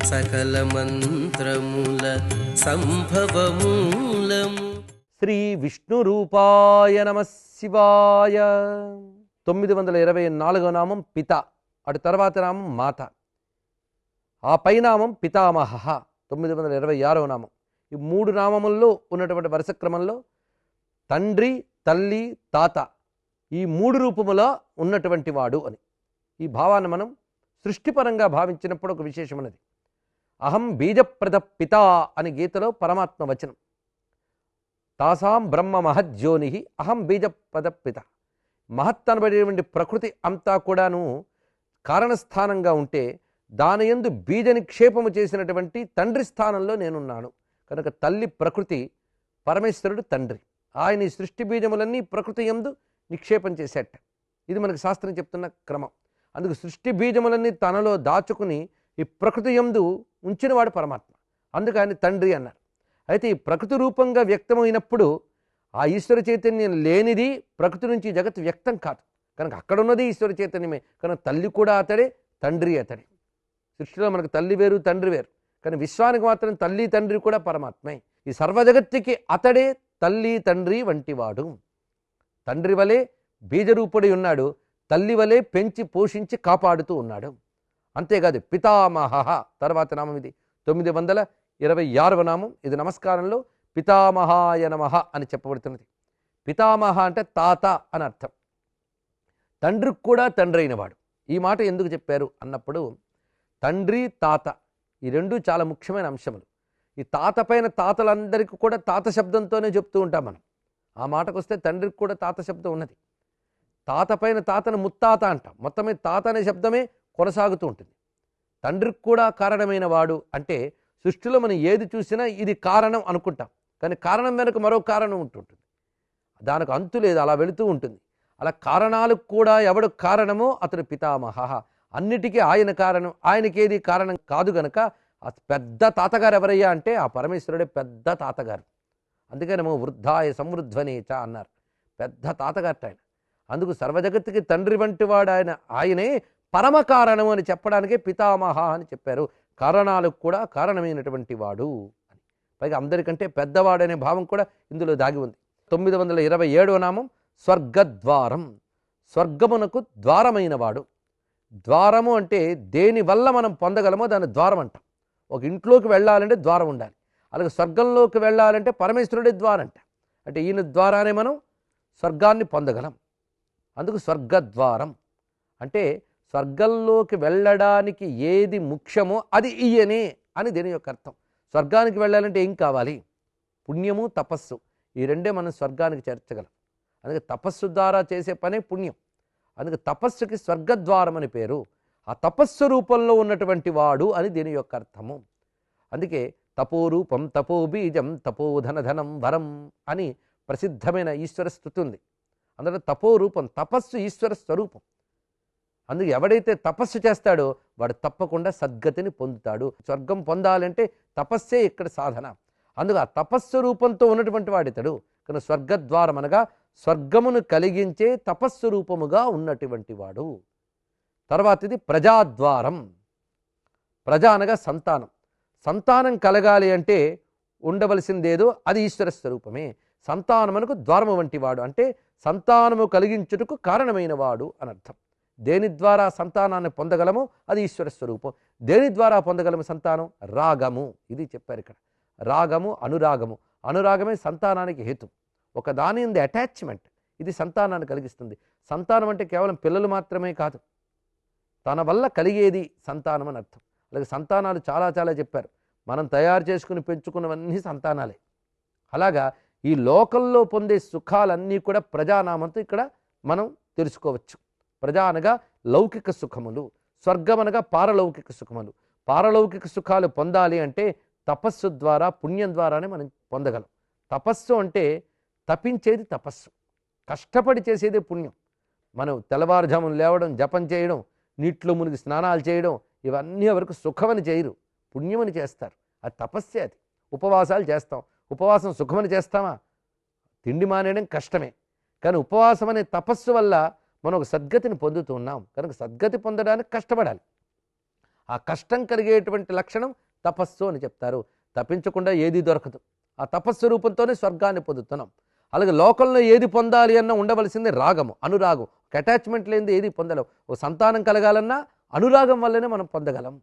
సకల మంత్రముల సంభవమూలము. శ్రీ విష్ణు రూపాయ నమ శివాయ. 924వ నామం పిత, అటు తర్వాత నామం మాత, ఆ పైనామం పితామహ 926వ నామం. ఈ 3 నామముల్లో ఉన్నటువంటి వరుస క్రమంలో తండ్రి, తల్లి, తాత ఈ 3 రూపములో ఉన్నటువంటి వాడు అని ఈ భావాన్ని మనం సృష్టిపరంగా భావించినప్పుడు ఒక విశేషం ఉన్నది. అహం బీజప్రద పిత అని గీతలో పరమాత్మ వచనం. తాసాం బ్రహ్మ మహజ్యోని అహం బీజప్రద పిత. మహత్ అనబడేటువంటి ప్రకృతి అంతా కూడాను కారణస్థానంగా ఉంటే దాని యందు బీజ నిక్షేపము చేసినటువంటి తండ్రి స్థానంలో నేనున్నాను. కనుక తల్లి ప్రకృతి, పరమేశ్వరుడు తండ్రి. ఆయన ఈ సృష్టి బీజములన్నీ ప్రకృతి యందు నిక్షేపం చేసేట. ఇది మనకు శాస్త్రం చెప్తున్న క్రమం. అందుకు సృష్టి బీజములన్నీ తనలో దాచుకుని ఈ ప్రకృతి యందు ఉంచినవాడు పరమాత్మ. అందుకు ఆయన తండ్రి అన్నారు. అయితే ఈ ప్రకృతి రూపంగా వ్యక్తమైనప్పుడు ఆ ఈశ్వర చైతన్యం లేనిది ప్రకృతి నుంచి జగత్ వ్యక్తం కాదు. కనుక అక్కడ ఉన్నది ఈశ్వర చైతన్యమే. కనుక తల్లి కూడా అతడే, తండ్రి అతడే. సృష్టిలో మనకు తల్లి వేరు, తండ్రి వేరు, కానీ విశ్వానికి మాత్రం తల్లి తండ్రి కూడా పరమాత్మే. ఈ సర్వజగత్తుకి అతడే తల్లి తండ్రి వంటివాడు. తండ్రి వలె బీజరూపుడై ఉన్నాడు, తల్లి వలె పెంచి పోషించి కాపాడుతూ ఉన్నాడు. అంతేకాదు పితామహ తర్వాత నామం ఇది 926వ నామం. ఇది నమస్కారంలో పితామహాయ నమః అని చెప్పబడుతున్నది. పితామహ అంటే తాత అని అర్థం. తండ్రికి కూడా తండ్రి అయినవాడు. ఈ మాట ఎందుకు చెప్పారు అన్నప్పుడు తండ్రి, తాత ఈ రెండు చాలా ముఖ్యమైన అంశములు. ఈ తాత పైన తాతలందరికీ కూడా తాత శబ్దంతోనే చెప్తూ ఉంటాం మనం. ఆ మాటకు వస్తే తండ్రికి కూడా తాత శబ్దం ఉన్నది. తాత పైన తాతను ముత్తాత అంటాం. మొత్తమే తాత అనే శబ్దమే కొనసాగుతూ ఉంటుంది. తండ్రికి కూడా కారణమైన వాడు అంటే సృష్టిలో మనం ఏది చూసినా ఇది కారణం అనుకుంటాం, కానీ కారణం వెనుక మరో కారణం ఉంటుంటుంది. దానికి అంతు లేదు, అలా వెళుతూ ఉంటుంది. అలా కారణాలకు కూడా ఎవడు కారణమో అతడు పితామహ. అన్నిటికీ ఆయన కారణం, ఆయనకేది కారణం కాదు గనక ఆ పెద్ద తాతగారు ఎవరయ్యా అంటే ఆ పరమేశ్వరుడే పెద్ద తాతగారు. అందుకనేమో వృద్ధాయ సమృద్ధ్వనేచ అన్నారు. పెద్ద తాతగారు ఆయన. అందుకు సర్వజగత్తుకి తండ్రి వంటి వాడు ఆయనే పరమ కారణం అని చెప్పడానికే పితామహ అని చెప్పారు. కారణాలకు కూడా కారణమైనటువంటి వాడు అని. పైగా అందరికంటే పెద్దవాడనే భావం కూడా ఇందులో దాగి ఉంది. 927వ నామం స్వర్గద్వారం. స్వర్గమునకు ద్వారమైన వాడు. ద్వారము అంటే దేనివల్ల మనం పొందగలమో దాని ద్వారం అంటాం. ఒక ఇంట్లోకి వెళ్ళాలంటే ద్వారం ఉండాలి. అలాగే స్వర్గంలోకి వెళ్ళాలంటే పరమేశ్వరుడే ద్వారం అంట. అంటే ఈయన ద్వారానే మనం స్వర్గాన్ని పొందగలం. అందుకు స్వర్గద్వారం అంటే స్వర్గంలోకి వెళ్ళడానికి ఏది ముఖ్యమో అది ఈయనే అని దీని యొక్క అర్థం. స్వర్గానికి వెళ్ళాలంటే ఏం కావాలి? పుణ్యము, తపస్సు. ఈ రెండే మనం స్వర్గానికి చేర్చగలం. అందుకే తపస్సు ద్వారా చేసే పనే పుణ్యం. అందుకే తపస్సుకి స్వర్గద్వారం అని పేరు. ఆ తపస్సు రూపంలో ఉన్నటువంటి వాడు అని దీని యొక్క అర్థము. అందుకే తపోరూపం తపోబీజం తపోధనధనం వరం అని ప్రసిద్ధమైన ఈశ్వర స్తుతి ఉంది. అందులో తపోరూపం, తపస్సు ఈశ్వర స్వరూపం. అందుకే ఎవడైతే తపస్సు చేస్తాడో వాడు తప్పకుండా సద్గతిని పొందుతాడు. స్వర్గం పొందాలంటే తపస్సే ఇక్కడ సాధన. అందుకు ఆ తపస్సు రూపంతో ఉన్నటువంటి వాడితడు. కానీ స్వర్గద్వారం అనగా స్వర్గమును కలిగించే తపస్సు రూపముగా ఉన్నటువంటి వాడు. తర్వాత ఇది ప్రజాద్వారం. ప్రజ అనగా సంతానం. సంతానం కలగాలి అంటే ఉండవలసిందేదో అది ఈశ్వర స్వరూపమే. సంతానమునకు ద్వారము వంటి వాడు అంటే సంతానము కలిగించుటకు కారణమైన వాడు అని అర్థం. దేని ద్వారా సంతానాన్ని పొందగలమో అది ఈశ్వర స్వరూపం. దేని ద్వారా పొందగలము సంతానం? రాగము. ఇది చెప్పారు ఇక్కడ. రాగము, అనురాగము. అనురాగమే సంతానానికి హేతు. ఒక దాని ఉంది అటాచ్మెంట్, ఇది సంతానాన్ని కలిగిస్తుంది. సంతానం అంటే కేవలం పిల్లలు మాత్రమే కాదు, తన వల్ల కలిగేది సంతానం అని అర్థం. అలాగే సంతానాలు చాలా చాలా చెప్పారు. మనం తయారు చేసుకుని పెంచుకున్నవన్నీ సంతానాలే. అలాగా ఈ లోకంలో పొందే సుఖాలన్నీ కూడా ప్రజానామంతో ఇక్కడ మనం తెలుసుకోవచ్చు. ప్రజా అనగా లౌకిక సుఖములు, స్వర్గం అనగా పారలౌకిక సుఖములు. పారలౌకిక సుఖాలు పొందాలి అంటే తపస్సు ద్వారా, పుణ్యం ద్వారానే మనం పొందగలం. తపస్సు అంటే తపించేది తపస్సు, కష్టపడి చేసేదే పుణ్యం. మనం తెల్లవారుజామున లేవడం, జపం చేయడం, నీటిలో మునిగి స్నానాలు చేయడం, ఇవన్నీ వరకు సుఖమని చేయరు, పుణ్యమని చేస్తారు. అది తపస్సే. అది ఉపవాసాలు చేస్తాం. ఉపవాసం సుఖమని చేస్తామా? తిండి మానేయడం కష్టమే. కానీ ఉపవాసం అనే తపస్సు వల్ల మనం ఒక సద్గతిని పొందుతూ ఉన్నాం. కనుక సద్గతి పొందడానికి కష్టపడాలి. ఆ కష్టం కలిగేటువంటి లక్షణం తపస్సు అని చెప్తారు. తప్పించకుండా ఏది దొరకదు. ఆ తపస్సు రూపంతోనే స్వర్గాన్ని పొందుతున్నాం. అలాగే లోకంలో ఏది పొందాలి అన్న ఉండవలసింది రాగము, అనురాగం. ఒక అటాచ్మెంట్ లేనిది ఏది పొందలేం. ఓ సంతానం కలగాలన్నా అనురాగం వల్లనే మనం పొందగలం.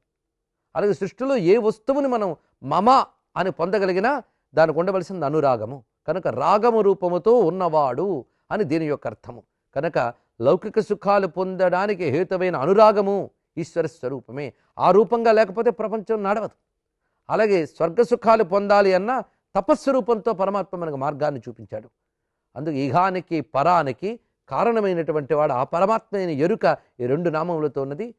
అలాగే సృష్టిలో ఏ వస్తువుని మనం మమ అని పొందగలిగినా దానికి ఉండవలసింది అనురాగము. కనుక రాగము రూపముతో ఉన్నవాడు అని దీని యొక్క అర్థము. కనుక లౌకిక సుఖాలు పొందడానికి హేతువైన అనురాగము ఈశ్వర స్వరూపమే. ఆ రూపంగా లేకపోతే ప్రపంచం నడవదు. అలాగే స్వర్గ సుఖాలు పొందాలి అన్న తపస్సు రూపంతో పరమాత్మ మనకు మార్గాన్ని చూపించాడు. అందుకు ఇహానికి పరానికి కారణమైనటువంటి వాడు ఆ పరమాత్మ అయిన ఎరుక ఈ రెండు నామములతో ఉన్నది.